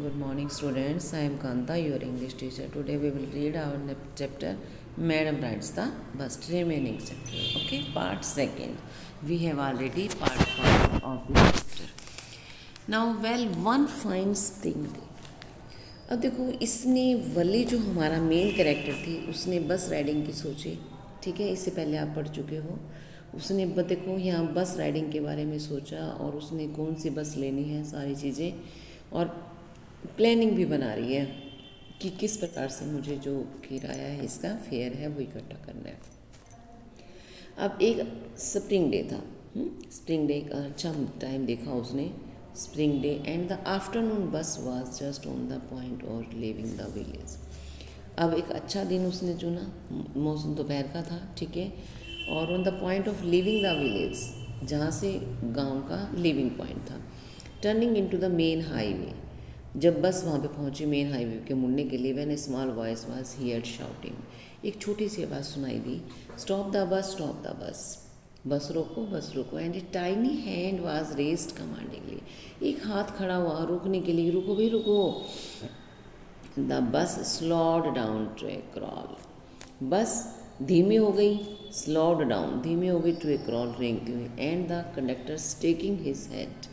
Good morning, students. I am Kanta, your English teacher. Today we will read our chapter Madam Rides the Bus, remaining chapter. Okay, part second. We have already part one of the chapter. Now, one fine spring day. अब देखो इसने वली जो हमारा main character थी उसने बस riding की सोची, ठीक है। इससे पहले आप पढ़ चुके हो। उसने देखो यहाँ बस राइडिंग के बारे में सोचा और उसने कौन सी बस लेनी है, सारी चीज़ें, और प्लानिंग भी बना रही है कि किस प्रकार से मुझे जो किराया है, इसका फेयर है, वो इकट्ठा करना है। अब एक स्प्रिंग डे था। स्प्रिंग डे का अच्छा टाइम देखा उसने, spring day, and the afternoon bus was just on the point और लिविंग द विलेज। अब एक अच्छा दिन उसने चुना, मौसम दोपहर का था, ठीक है, और on the point of living the village, जहाँ से गांव का लिविंग पॉइंट था, turning into the main highway. जब बस वहाँ पे पहुँची मेन हाईवे के मुड़ने के लिए, when a small voice was heard shouting, एक छोटी सी आवाज़ सुनाई दी, stop the bus, stop the bus, bus रोको, बस रोको। And a tiny hand was raised commandingly, एक हाथ खड़ा हुआ रोकने के लिए, रुको भाई रुको। The bus slowed down to a crawl, bus धीमी हो गई, स्लॉड डाउन धीमी हो गई, टू ए क्रॉल रेंगती हुई, and the conductor staking his head,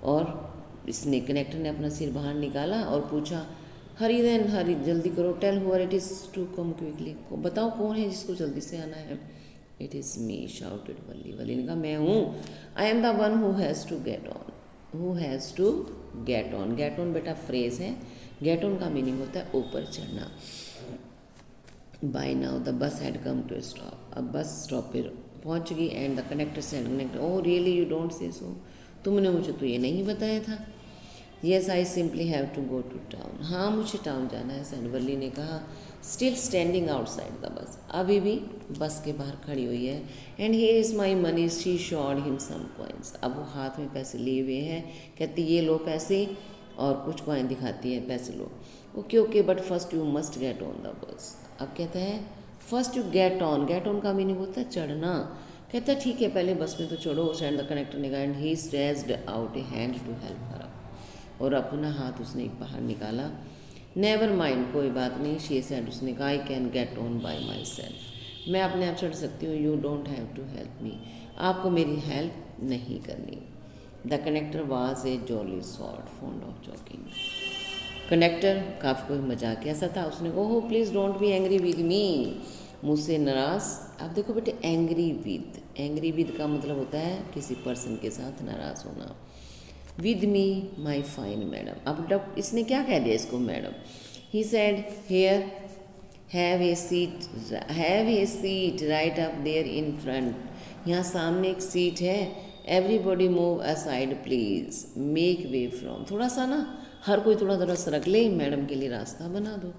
और इसने कंडक्टर ने अपना सिर बाहर निकाला और पूछा, हरी देन हरी, जल्दी करो, tell who're it is to come quickly, बताओ कौन है जिसको जल्दी से आना है। It is me, shouted Valli, Valli ने कहा मैं हूँ, I am the one who has to get on, who has to get on. Get on बेटा फ्रेज है, गेट ऑन का मीनिंग होता है ऊपर चढ़ना। By now the bus had come to stop, अब बस स्टॉप पर पहुँच गई, and the conductor said, conductor, oh really you don't say so, तुमने मुझे तो ये नहीं बताया था। Yes I simply have to go to town, हाँ मुझे टाउन जाना है, सैंडवली ने कहा, still standing outside the bus, अभी भी बस के बाहर खड़ी हुई है। And here is my money, she showed him some coins, अब वो हाथ में पैसे लिए हुए हैं, कहती ये लो पैसे, और कुछ कॉइन दिखाती है, पैसे लो। Okay okay, but first you must get on the bus. अब कहता है first you get on, get on का मीनिंग होता है चढ़ना। कहता है ठीक है पहले बस में तो चढ़ो, एंड द कनेक्टर ने कहा, and he stretched out a hand to help her, और अपना हाथ उसने बाहर निकाला। नेवर माइंड, कोई बात नहीं, शी सेड, उसने कहा, I can get on by myself, मैं अपने आप चढ़ सकती हूँ, you don't have to help me, आपको मेरी हेल्प नहीं करनी। The conductor was a jolly sort fond of joking, conductor काफ़ी कोई मजाक ऐसा था, उसने कहा, oh please don't be angry with me, मुझसे नाराज़। अब देखो बेटे, एंग्री विद का मतलब होता है किसी पर्सन के साथ नाराज़ होना। With me my fine madam, अब डॉक्टर इसने क्या कह दिया इसको, madam. He said, here, have a seat right up there in front, यहाँ सामने एक सीट है, everybody move aside please, make way from, थोड़ा सा ना हर कोई थोड़ा थोड़ा सरक ले, मैडम के लिए रास्ता बना दो।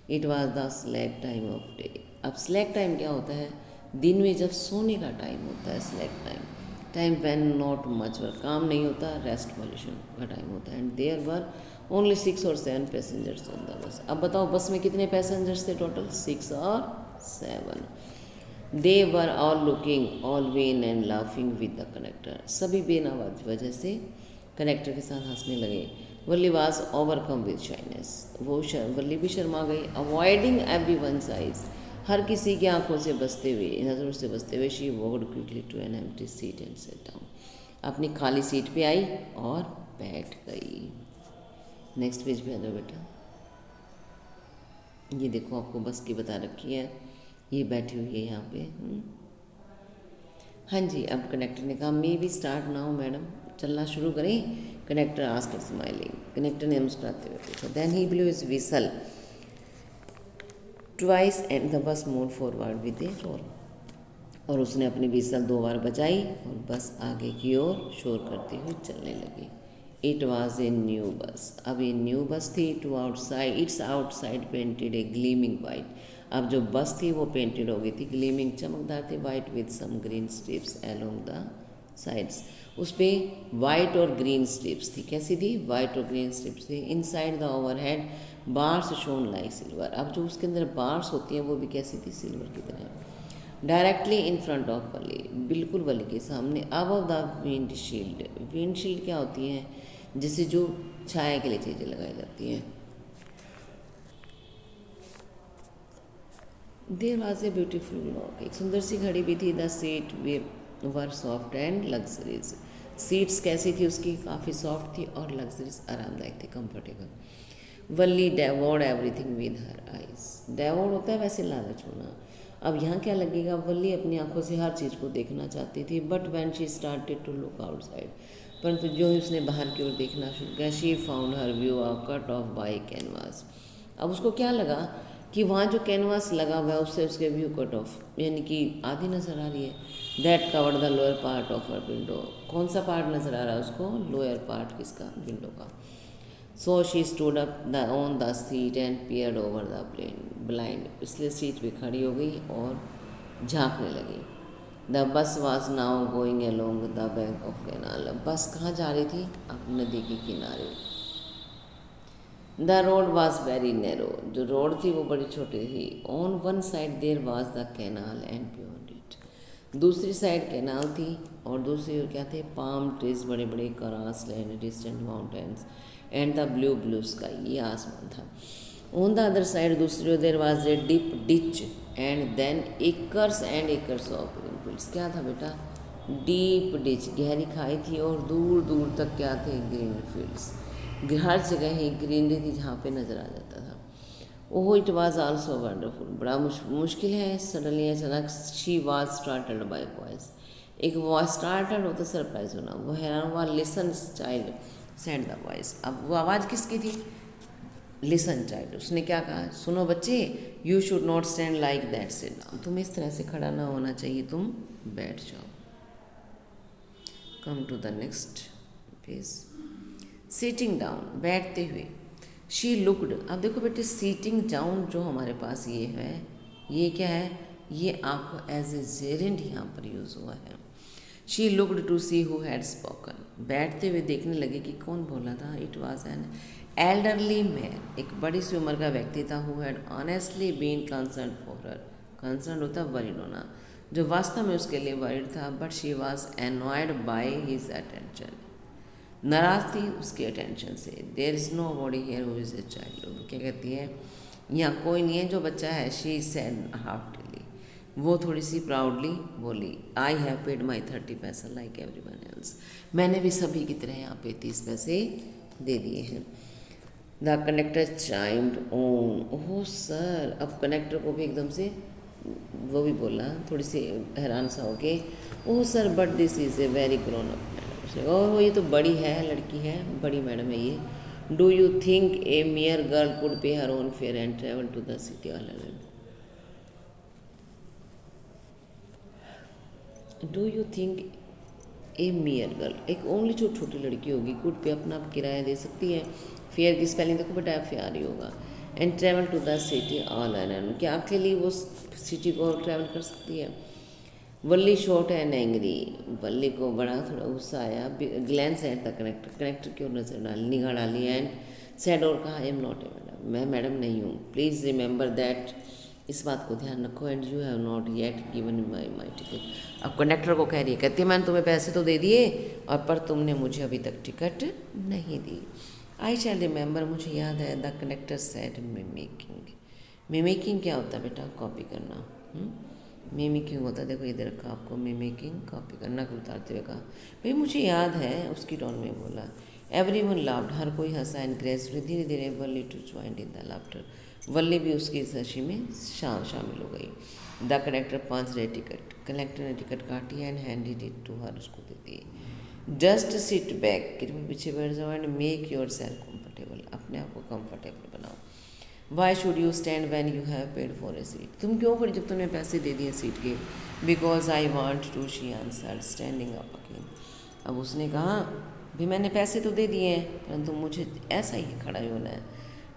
It was the slack time of day, अब स्लैक टाइम क्या होता है, दिन में जब सोने का टाइम होता है, slack time, time when not much work, काम नहीं होता, रेस्ट पॉल्यूशन का टाइम होता है। And there were only 6 or 7 passengers on the bus, अब बताओ बस में कितने पैसेंजर्स थे टोटल, 6 और 7। They were all looking all when and laughing with the conductor, सभी बेनवाज वजह से कनेक्टर के साथ हंसने लगे। Valli was overcome with shyness, वो वल्ली भी शर्मा गई। अवॉइडिंग एवरी वन साइज, हर किसी की आंखों से बचते हुए, नज़रों से बचते हुए, she walked quickly to an empty seat and sat down, अपनी खाली सीट पे आई और बैठ गई। नेक्स्ट पेज पे आ जाओ बेटा, ये देखो आपको बस की बता रखी है, ये बैठी हुई है यहाँ पे। हाँ जी, अब कनेक्टर ने कहा, may be start now madam, चलना शुरू करें। कनेक्टर आस्क्ड स्माइलिंग, कनेक्टर ने मुस्कुराते हुए पूछा। Then he blew his whistle twice and the bus move forward with a roll, और उसने अपनी व्हिसल 2 बार बजाई और बस आगे की ओर शोर करते हुए चलने लगी। It was a new bus, अब ये न्यू बस थी, to outside, its outside painted a gleaming white, अब जो बस थी वो पेंटेड हो गई थी, ग्लीमिंग चमकदार थे, white with some green stripes along the sides, उस पर वाइट और ग्रीन स्ट्रिप्स थी, कैसी थी, वाइट और ग्रीन स्ट्रिप्स थी। Inside the overhead bars shown like silver, अब जो उसके अंदर बार्स होती हैं वो भी कैसी थी, सिल्वर की तरह। डायरेक्टली इन फ्रंट ऑफ वली, बिल्कुल वली के सामने, अबव द विंडशील्ड, विंडशील्ड क्या होती है, जैसे जो छाया के लिए चीज़ें लगाई जाती हैं। There was a beautiful clock, एक सुंदर सी घड़ी भी थी। The seat way were soft and luxuries, seats कैसी थी उसकी, काफ़ी सॉफ्ट थी और लग्जरीज, आरामदायक थी, comfortable. Valli devoured everything with her eyes, devoured होता है वैसे लालच होना। अब यहाँ क्या लगेगा, वल्ली अपनी आंखों से हर चीज़ को देखना चाहती थी। But when she started to look outside, परंतु जो ही उसने बाहर की ओर देखना शुरू किया, she found her view a cut off by canvas. अब उसको क्या लगा कि वहाँ जो कैनवास लगा हुआ है उससे उसके व्यू कट ऑफ, यानी कि आधी नज़र आ रही है। That covered the lower part of her window, कौन सा पार्ट नज़र आ रहा है उसको, लोअर पार्ट किसका, विंडो का। So she stood up on the seat and peered over the blind, इसलिए सीट पे खड़ी हो गई और झांकने लगी। The bus was now going along the bank of canal, बस कहाँ जा रही थी, अब नदी के किनारे। The road was very narrow, जो रोड थी वो बड़ी छोटी थी। On one side there was the canal and beyond it, दूसरी साइड कैनाल थी और दूसरी ओर क्या थे, पाम ट्रीज, बड़े बड़े grassland, distant mountains and the blue blue sky, ये आसमान था। ऑन द अदर साइड, दूसरी ओर, there was a deep ditch and then acres and acres of green fields, क्या था बेटा, डीप डिच, गहरी खाई थी और दूर दूर तक क्या थे, ग्रीन फील्ड्स, हर जगह ही ग्रीनरी थी जहाँ पे नज़र आ जाता था। Oh it was also wonderful, बड़ा मुश्किल है। सडनली अचानक, she was startled bye voice, एक वॉइस, स्टार्टल्ड होता सरप्राइज होना, वो हैरान हुआ। Listen child said the voice, अब वो आवाज़ किसकी थी, लिसन चाइल्ड, उसने क्या कहा, सुनो बच्चे, you should not stand like that, sit down, तुम इस तरह से खड़ा ना होना चाहिए, तुम बैठ जाओ। Come to the next page. Sitting down, बैठते हुए। शी लुकड, अब देखो बेटे सीटिंग डाउन जो हमारे पास ये है, ये क्या है, ये आपको एज ए जेरेंट यहाँ पर यूज़ हुआ है। She looked to see who had spoken, बैठते हुए देखने लगे कि कौन बोला था। It was an elderly man, एक बड़ी सी उम्र का व्यक्ति था। Who had honestly been concern for her, concern होता वरिड होना, जो वास्तव में उसके लिए वरिड था। But she was annoyed by his attention, नाराज थी उसके अटेंशन से। There is nobody here who is a child, क्या कहती है, यहाँ कोई नहीं है जो बच्चा है। शी सेड हार्टली, वो थोड़ी सी प्राउडली बोली, आई हैव पेड माई 30 पैसा लाइक एवरीवन एल्स, मैंने भी सभी की तरह यहाँ पे 30 पैसे दे दिए हैं। The conductor chimed on, oh sir, अब कनेक्टर को भी एकदम से वो भी बोला, थोड़ी सी हैरान सा हो के, oh sir but this is a very grown up, ओह ये तो बड़ी है, लड़की है, बड़ी मैडम है ये। Do you think a mere girl could pay her own fare and travel to the city all alone, do you think a mere girl, एक ओनली जो छोटी लड़की होगी, कुड पे अपना किराया दे सकती है, फेयर की स्पेलिंग देखो बेटा फेयर ही होगा, and travel to the city all alone, क्या अकेली वो सिटी को ट्रैवल कर सकती है। Valli short and angry, Valli को बड़ा थोड़ा गुस्सा आया। Glance at the conductor, conductor की ओर नजर डाली, निगाह डाली, एंड सेड, और कहा, आई एम नॉट ए मैडम, मैं मैडम नहीं हूँ। प्लीज़ रिमेंबर दैट, इस बात को ध्यान रखो, and you have not yet given my ticket, अब कंडक्टर को कह रही है, कहती है मैंने तुम्हें पैसे तो दे दिए और पर तुमने मुझे अभी तक टिकट नहीं दी। आई शैल रिमेंबर, मुझे याद है। The conductor said mimicking, mimicking क्या होता है बेटा, कॉपी करना। मिमिकिंग होता है, देखो इधर रखा आपको, मिमिकिंग कॉपी करना को उतारते हुए कहा, भाई मुझे याद है, उसकी टोन में बोला। एवरीवन लाफ्ड, हर कोई हंसा, एंड ग्रेजुअली धीरे धीरे Valli to join in the laughter, Valli भी उसकी इस हंसी में शामिल हो गई। The conductor punched a ticket, collector ने टिकट काटी and handed it to her, उसको दे दी। जस्ट सिट बैक, कृपया पीछे बैठ जाओ, and make yourself comfortable, अपने आप को कम्फर्टेबल बनाओ। Why should you stand when you have paid for a seat, तुम क्यों खड़ी जब तुमने पैसे दे दिए सीट के। Because I want to, she answered, standing up again, अब उसने कहा भी मैंने पैसे तो दे दिए हैं परंतु मुझे ऐसा ही खड़ा ही होना है।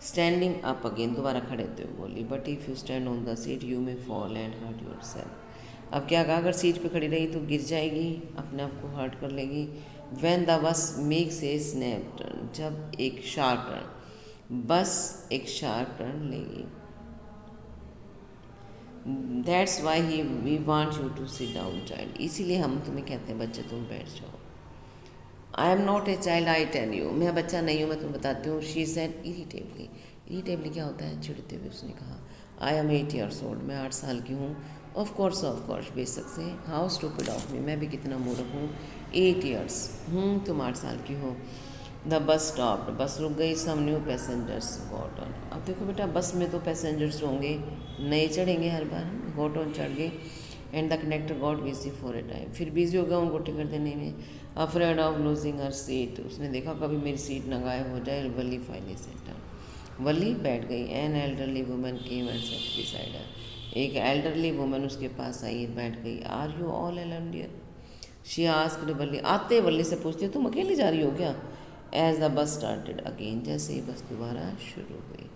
स्टैंडिंग अप अगेन, दोबारा खड़े होते हुए बोली, but if you stand on the seat you may fall and hurt yourself, अब क्या कहा, अगर सीट पे खड़ी रही तो गिर जाएगी, अपने आप को हर्ट कर लेगी। When the bus makes a snap turn, जब एक शार्प टर्न, बस एक शार्प टर्न लेगी। That's why we want you to sit down child, इसीलिए हम तुम्हें कहते हैं बच्चे तुम बैठ जाओ। The conductor said, I am not a madam, मैं मैडम नहीं हूँ। प्लीज़ रिमेंबर दैट, इस बात को ध्यान रखो, and you have not yet given my my ticket, अपने आप को कम्फर्टेबल बनाओ। Why should you stand when you have paid for a seat, तुम क्यों खड़ी जब तुमने पैसे दे दिए सीट के। Because I want to, she answered, standing up again, अब क्या कहा, अगर सीट पे खड़ी रही तो गिर जाएगी, अपने आप को हर्ट कर लेगी। When the bus makes a snap turn, जब एक शार्प टर्न, बस एक शार्प टर्न लेगी। I am not a child I tell you, मैं बच्चा नहीं हूँ, मैं तुम्हें बताती हूँ। शी सेड इरिटेबली, इरिटेबली क्या होता है, चिढ़ते हुए उसने कहा। आई एम 8 years old, मैं 8 साल की हूँ। ऑफ कोर्स बेशक से। हाउ स्टूपिड ऑफ मी, मैं भी कितना मूर्ख हूँ। 8 years, तुम 8 साल की हो। द बस स्टॉप्ड, बस रुक गई। Some new passengers got on, अब देखो बेटा बस में तो पैसेंजर्स होंगे, नए चढ़ेंगे हर बार। गॉट ऑन चढ़ गए। And the conductor got busy for a time, फिर बिजी हो गया उनको टिकट देने में। Afraid of losing her seat, उसने देखा कभी मेरी सीट ना गायब हो जाए। Valli finally sat down, Valli बैठ गई। An elderly woman came and sat beside her, एक एल्डरली वुमन उसके पास आई, बैठ गई। Are you all alone dear, she asked Valli, आते वली से पूछती तुम अकेली जा रही हो क्या। As the bus started again, जैसे ही बस दोबारा शुरू हुई।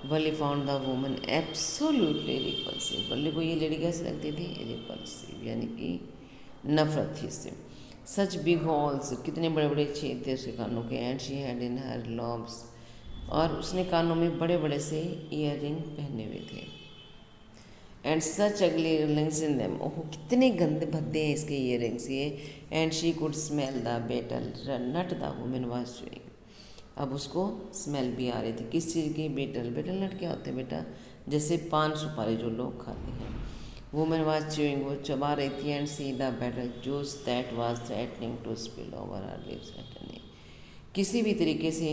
Valli found the woman absolutely repulsive, Valli को ये लेडी कैसी लगती थी, रिपल्सिव यानी कि नफरत थी इससे। सच बिग हॉल्स, कितने बड़े बड़े छेद थे उसके कानों के। And she had in her lobes, और उसने कानों में बड़े बड़े से ईयर रिंग पहने हुए थे। एंड सच अगली रिंग्स इन देम, ओह कितने गंदे भद्दे हैं इसके ईयर रिंग्स ये। And she could smell the betel nut the woman was chewing, अब उसको स्मेल भी आ रही थी किस चीज़ की, बेटल। बेटल नट क्या होते हैं बेटा, जैसे पान सुपारी जो लोग खाते हैं। वुमेन वाज च्यूइंग, वो चबा रही थी। And see the betel juice that was threatening to spill over her lips at, किसी भी तरीके से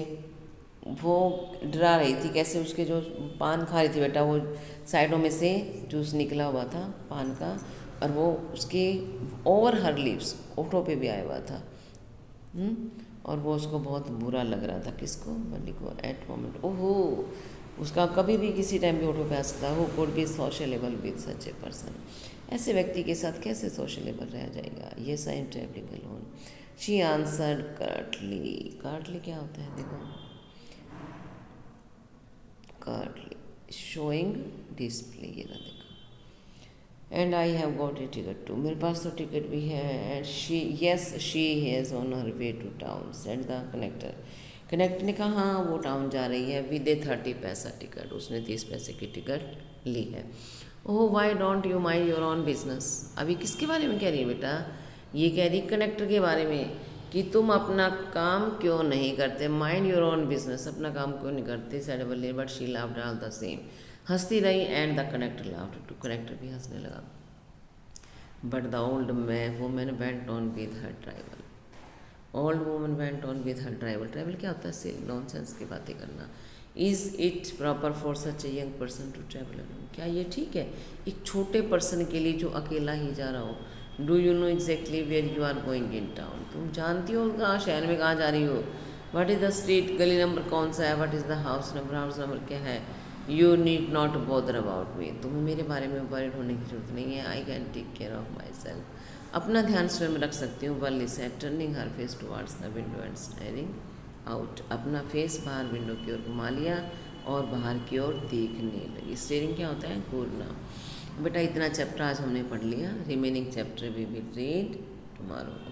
वो डरा रही थी। कैसे, उसके जो पान खा रही थी बेटा, वो साइडों में से जूस निकला हुआ था पान का, और वो उसके ओवर हर लिप्स, ओठों पे भी आया हुआ था। और वो उसको बहुत बुरा लग रहा था, किसको, वली को। एट मोमेंट, ओहो, उसका कभी भी किसी टाइम भी होठों पे आ सकता है। Who could be sociable with such a person, ऐसे व्यक्ति के साथ कैसे सोशलेबल रह जाएगा। Yes I am travelling alone, she answered Curtly. Curtly क्या होता है देखो, कर्टली शोइंग डिस्प्ले, ये ना देखो। And I have got a ticket too, मेरे पास तो टिकट भी है। And she yes she has on her way to town said the conductor, conductor ने कहा हाँ वो टाउन जा रही है। विद ए 30 पैसा टिकट, उसने 30 पैसे की टिकट ली है। Oh why don't you mind your own business, अभी किसके बारे में कह रही है बेटा, ये कह रही कनेक्टर के बारे में कि तुम अपना काम क्यों नहीं करते। माइंड योर ऑन बिजनेस, अपना काम क्यों नहीं करते। सेड वली, but she laughed all the same, हंसती रही। And the connector laughed too, connector भी हंसने लगा। But the old woman went on with her trivial, old woman went on with her trivial. Trivial क्या होता है, सिर्फ नॉनसेंस की बातें करना। Is it proper for such a young person to travel alone, क्या ये ठीक है एक छोटे पर्सन के लिए जो अकेला ही जा रहा हो। Do you know exactly where you are going in town, तुम जानती हो कहाँ शहर में कहाँ जा रही हो। व्हाट इज़ द स्ट्रीट, गली नंबर कौन सा है। What is the house number, house number क्या है। You need not bother about me, तुम्हें मेरे बारे में वरीड होने की जरूरत नहीं है। I can take care of myself, अपना ध्यान स्वयं रख सकती हूँ। Valli said turning her face towards the window and staring out, अपना फेस बाहर विंडो की ओर घुमा लिया और बाहर की ओर देखने लगी। स्टेयरिंग क्या होता है, घूरना। बेटा इतना चैप्टर आज हमने पढ़ लिया, remaining chapter we will read tomorrow.